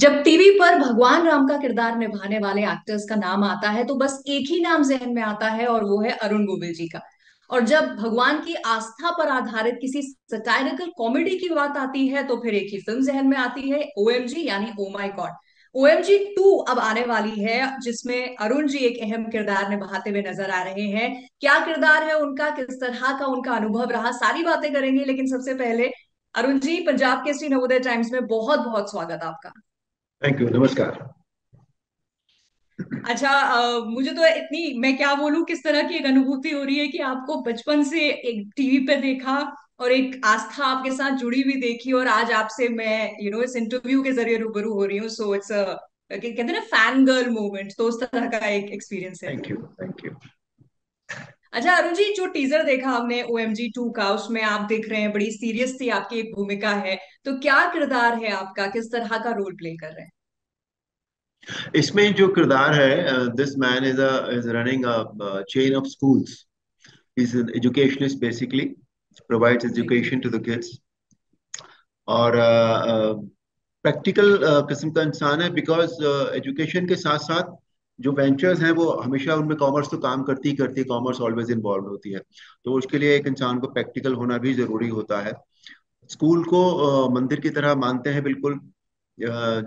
जब टीवी पर भगवान राम का किरदार निभाने वाले एक्टर्स का नाम आता है तो बस एक ही नाम जहन में आता है और वो है अरुण गोविल जी का। और जब भगवान की आस्था पर आधारित किसी सटायरिकल कॉमेडी की बात आती है तो फिर एक ही फिल्म जहन में आती है, ओएमजी यानी ओ माई गॉड। ओएमजी 2 अब आने वाली है जिसमें अरुण जी एक अहम किरदार निभाते हुए नजर आ रहे हैं। क्या किरदार है उनका, किस तरह का उनका अनुभव रहा, सारी बातें करेंगे। लेकिन सबसे पहले अरुण जी, पंजाब केसरी नवोदय टाइम्स में बहुत बहुत स्वागत आपका। Thank you. नमस्कार। अच्छा, मुझे तो इतनी, मैं क्या बोलूं, किस तरह की एक अनुभूति हो रही है कि आपको बचपन से एक टीवी पे देखा और एक आस्था आपके साथ जुड़ी हुई देखी, और आज आपसे मैं इस इंटरव्यू के जरिए रूबरू हो रही हूँ। सो इट्स कहते हैं ना, फैन गर्ल मोमेंट, तो उस तरह का एक एक्सपीरियंस है। Thank you. Thank you. अच्छा अरुण जी, जो टीजर देखा हमने ओएमजी 2 का, उसमें आप दिख रहे हैं, बड़ी सीरियस सी आपकी एक भूमिका है। तो क्या किरदार है आपका, किस तरह का रोल प्ले कर रहे हैं? इसमें जो किरदार है, this man is running a chain of schools. Is an educationist basically, provides जी। Education to the kids. और प्रैक्टिकल किस्म का इंसान है, बिकॉज एजुकेशन के साथ साथ जो वेंचर्स हैं वो हमेशा उनमें कॉमर्स तो काम करती ही करती है, कॉमर्स ऑलवेज इन्वॉल्व होती है। तो उसके लिए एक इंसान को प्रैक्टिकल होना भी जरूरी होता है। स्कूल को मंदिर की तरह मानते हैं बिल्कुल।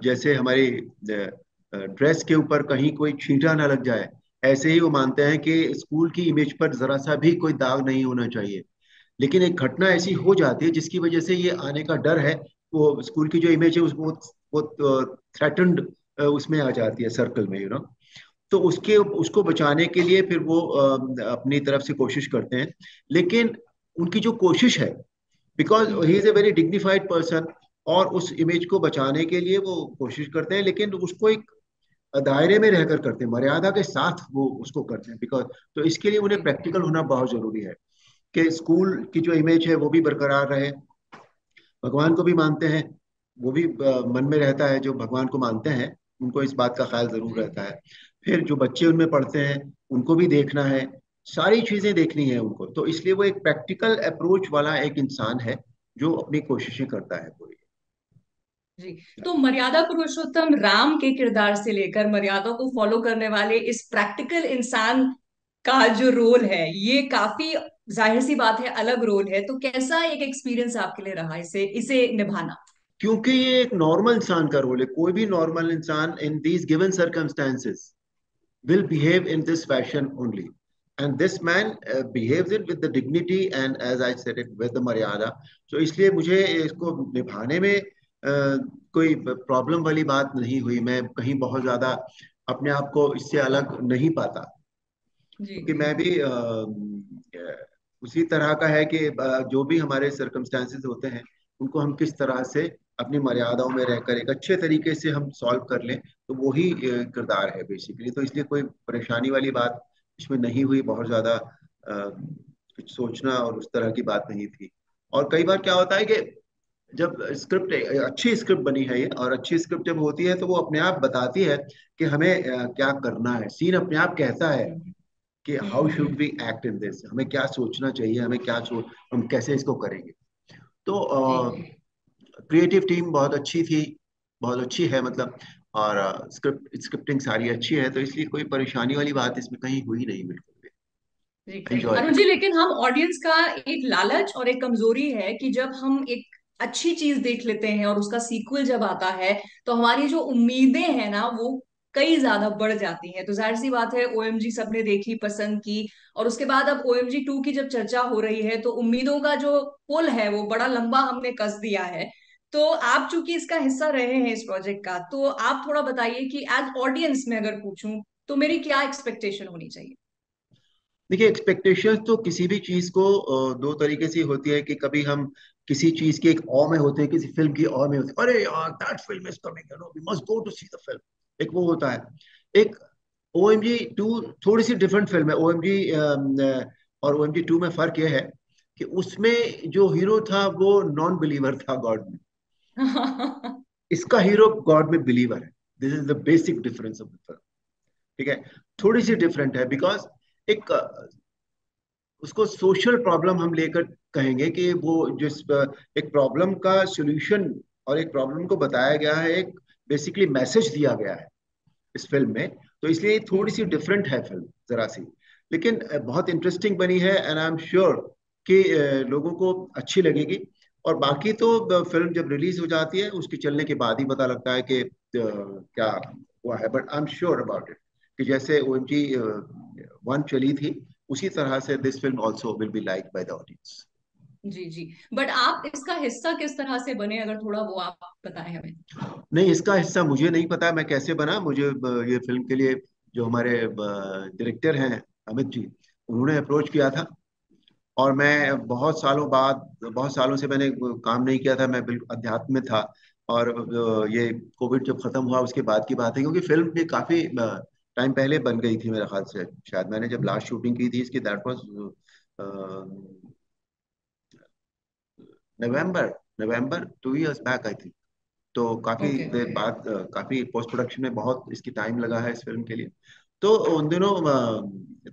जैसे हमारी ड्रेस के ऊपर कहीं कोई छींटा ना लग जाए, ऐसे ही वो मानते हैं कि स्कूल की इमेज पर जरा सा भी कोई दाग नहीं होना चाहिए। लेकिन एक घटना ऐसी हो जाती है जिसकी वजह से ये आने का डर है। वो स्कूल की जो इमेज है वो थ्रेटन्ड उसमें आ जाती है, सर्कल में, तो उसके उसको बचाने के लिए फिर वो अपनी तरफ से कोशिश करते हैं। लेकिन उनकी जो कोशिश है, because he hmm. Is a very dignified person, और उस इमेज को बचाने के लिए वो कोशिश करते हैं, लेकिन उसको एक दायरे में रहकर करते हैं, मर्यादा के साथ वो उसको करते हैं। बिकॉज तो इसके लिए उन्हें जी। प्रैक्टिकल होना बहुत जरूरी है कि स्कूल की जो इमेज है वो भी बरकरार रहे। भगवान को भी मानते हैं, वो भी मन में रहता है। जो भगवान को मानते हैं उनको इस बात का ख्याल जरूर जी। रहता है। फिर जो बच्चे उनमें पढ़ते हैं उनको भी देखना है, सारी चीजें देखनी है उनको। तो इसलिए वो एक प्रैक्टिकल अप्रोच वाला एक इंसान है जो अपनी कोशिशें करता है पूरी। जी। तो मर्यादा पुरुषोत्तम राम के किरदार से लेकर मर्यादा को फॉलो करने वाले इस प्रैक्टिकल इंसान का जो रोल है, ये काफी, जाहिर सी बात है, अलग रोल है। तो कैसा एक एक्सपीरियंस आपके लिए रहा इसे इसे निभाना? क्योंकि ये एक नॉर्मल इंसान का रोल है। कोई भी नॉर्मल इंसान in these given circumstances will behave in this fashion only. And this man behaves it with the dignity and, as I said it, with the maryada. So इसलिए मुझे इसको निभाने में कोई प्रॉब्लम वाली बात नहीं हुई। मैं कहीं बहुत ज्यादा अपने आप को इससे अलग नहीं पाता, जी। क्योंकि मैं भी उसी तरह का है कि जो भी हमारे सर्कमस्टेंसेस होते हैं उनको हम किस तरह से अपनी मर्यादाओं में रहकर एक अच्छे तरीके से हम सॉल्व कर लें, तो वही किरदार है बेसिकली। तो इसलिए कोई परेशानी वाली बात इसमें नहीं हुई, बहुत ज्यादा कुछ सोचना और उस तरह की बात नहीं थी। और कई बार क्या होता है कि जब स्क्रिप्ट, अच्छी स्क्रिप्ट बनी है ये, और अच्छी स्क्रिप्ट जब होती है तो वो अपने आप बताती है कि हमें क्या करना है। सीन अपने आप कहता है हम्म। कि how should we act in this, हमें क्या सोचना चाहिए, हमें क्या सोच, हम कैसे इसको करेंगे। तो जी। क्रिएटिव टीम बहुत अच्छी थी, बहुत अच्छी है मतलब। और स्क्रिप्टिंग सारी अच्छी है, तो इसलिए कोई परेशानी वाली बात इसमें कहीं हुई नहीं, बिल्कुल भी जी। एंजॉय अरुण जी, किया। लेकिन हम ऑडियंस का एक लालच और एक कमजोरी है कि जब हम एक अच्छी चीज देख लेते हैं और उसका सीक्वल जब आता है तो हमारी जो उम्मीदें हैं ना, वो कई ज्यादा बढ़ जाती हैं। तो जाहिर सी बात है, ओएमजी सबने देखी, पसंद की, और उसके बाद अब ओएमजी 2 की जब चर्चा हो रही है तो उम्मीदों का जो पुल है वो बड़ा लंबा हमने कस दिया है। तो आप चूंकि इसका हिस्सा रहे हैं इस प्रोजेक्ट का, तो आप थोड़ा बताइए कि एज ऑडियंस में अगर पूछूं तो मेरी क्या एक्सपेक्टेशन होनी चाहिए? देखिए, एक्सपेक्टेशंस तो किसी भी चीज को दो तरीके से होती है। कि कभी हम किसी चीज के एक ऑ में होते हैं, किसी फिल्म की ऑ में होते हैं, अरे यार that film is coming, you know we must go to see the film. एक वो होता है। एक ओएमजी टू थोड़ी सी डिफरेंट फिल्म है। ओएमजी और ओएमजी टू में फर्क यह है कि उसमें जो हीरो था वो नॉन बिलीवर था गॉड में। इसका हीरो गॉड में बिलीवर है। This is the basic difference of the film. ठीक है, थोड़ी सी डिफरेंट है। बिकॉज एक उसको सोशल प्रॉब्लम हम लेकर कहेंगे कि वो जिस एक प्रॉब्लम का सॉल्यूशन और एक प्रॉब्लम को बताया गया है एक बेसिकली मैसेज दिया गया है इस फिल्म में। तो इसलिए थोड़ी सी हम्म। डिफरेंट है फिल्म, जरा सी। लेकिन बहुत इंटरेस्टिंग बनी है, एंड आई एम श्योर कि लोगों को अच्छी लगेगी। और बाकी तो फिल्म जब रिलीज हो जाती है उसके चलने के बाद ही पता लगता है कि क्या हुआ है। But I am sure about it कि जैसे OMG 1 चली थी, उसी तरह से this film also will be like by the audience. जी जी। बट आप इसका हिस्सा किस तरह से बने, अगर थोड़ा वो आप बताएं हमें। नहीं, इसका हिस्सा मुझे नहीं पता मैं कैसे बना। मुझे ये फिल्म के लिए जो हमारे डायरेक्टर हैं, अमित जी, उन्होंने अप्रोच किया था। और मैं बहुत सालों बाद, बहुत सालों से मैंने काम नहीं किया था, मैं बिल्कुल अध्यात्म में था। और ये कोविड जब खत्म हुआ उसके बाद की बात है, क्योंकि फिल्म भी काफी टाइम पहले बन गई थी मेरे ख्याल से। शायद मैंने जब लास्ट शूटिंग की थी इसकी, that was November, November 2 years back I think. तो काफी ओके देर ओके। बाद काफी पोस्ट प्रोडक्शन में बहुत इसकी टाइम लगा है इस फिल्म के लिए। तो उन दिनों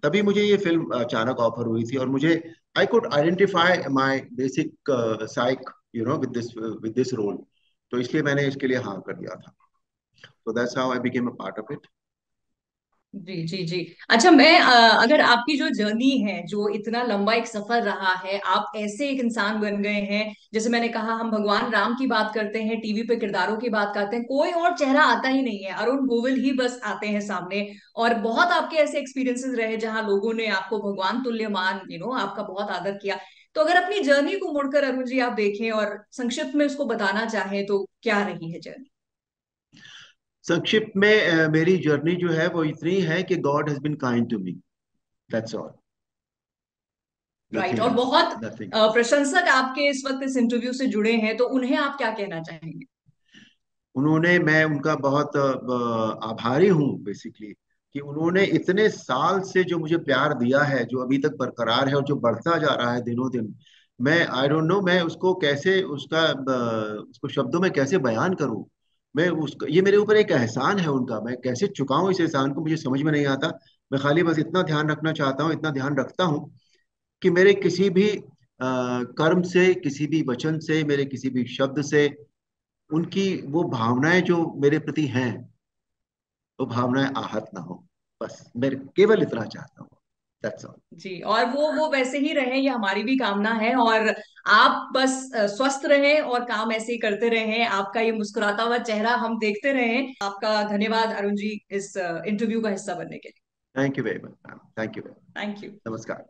तभी मुझे ये फिल्म अचानक ऑफर हुई थी, और मुझे I could identify my basic psych with this role. तो इसलिए मैंने इसके लिए हाँ कर दिया था। तो that's how I became a part of it. जी जी जी। अच्छा, मैं अगर आपकी जो जर्नी है, जो इतना लंबा एक सफर रहा है, आप ऐसे एक इंसान बन गए हैं, जैसे मैंने कहा, हम भगवान राम की बात करते हैं, टीवी पे किरदारों की बात करते हैं, कोई और चेहरा आता ही नहीं है, अरुण गोविल ही बस आते हैं सामने। और बहुत आपके ऐसे एक्सपीरियंसेस रहे जहां लोगों ने आपको भगवान तुल्य मान, आपका बहुत आदर किया। तो अगर अपनी जर्नी को मुड़कर अरुण जी आप देखें और संक्षिप्त में उसको बताना चाहें, तो क्या रही है जर्नी। संक्षिप्त में मेरी जर्नी जो है वो इतनी है कि God has been kind to me, that's all, right. Nothing और एल्स, बहुत नथिंग। प्रशंसक आपके इस वक्त इस इंटरव्यू से जुड़े हैं, तो उन्हें आप क्या कहना चाहेंगे। उन्होंने, मैं उनका बहुत आभारी हूँ बेसिकली, कि उन्होंने इतने साल से जो मुझे प्यार दिया है, जो अभी तक बरकरार है और जो बढ़ता जा रहा है दिनों दिन। मैं आई डोंट नो मैं उसको कैसे, उसको शब्दों में कैसे बयान करूं। मैं उसका, ये मेरे ऊपर एक एहसान है उनका, मैं कैसे चुकाऊं इस एहसान को, मुझे समझ में नहीं आता। मैं खाली बस इतना ध्यान रखना चाहता हूँ, इतना ध्यान रखता हूँ कि मेरे किसी भी कर्म से, किसी भी वचन से, मेरे किसी भी शब्द से, उनकी वो भावनाएं जो मेरे प्रति हैं, वो भावनाएं आहत ना हो। बस मैं केवल इतना चाहता हूँ, दैट्स ऑल। जी, और वो वैसे ही रहे, ये हमारी भी कामना है। और आप बस स्वस्थ रहें और काम ऐसे ही करते रहें, आपका ये मुस्कुराता हुआ चेहरा हम देखते रहें। आपका धन्यवाद अरुण जी, इस इंटरव्यू का हिस्सा बनने के लिए। Thank you very much ma'am, thank you very thank you. Much. नमस्कार।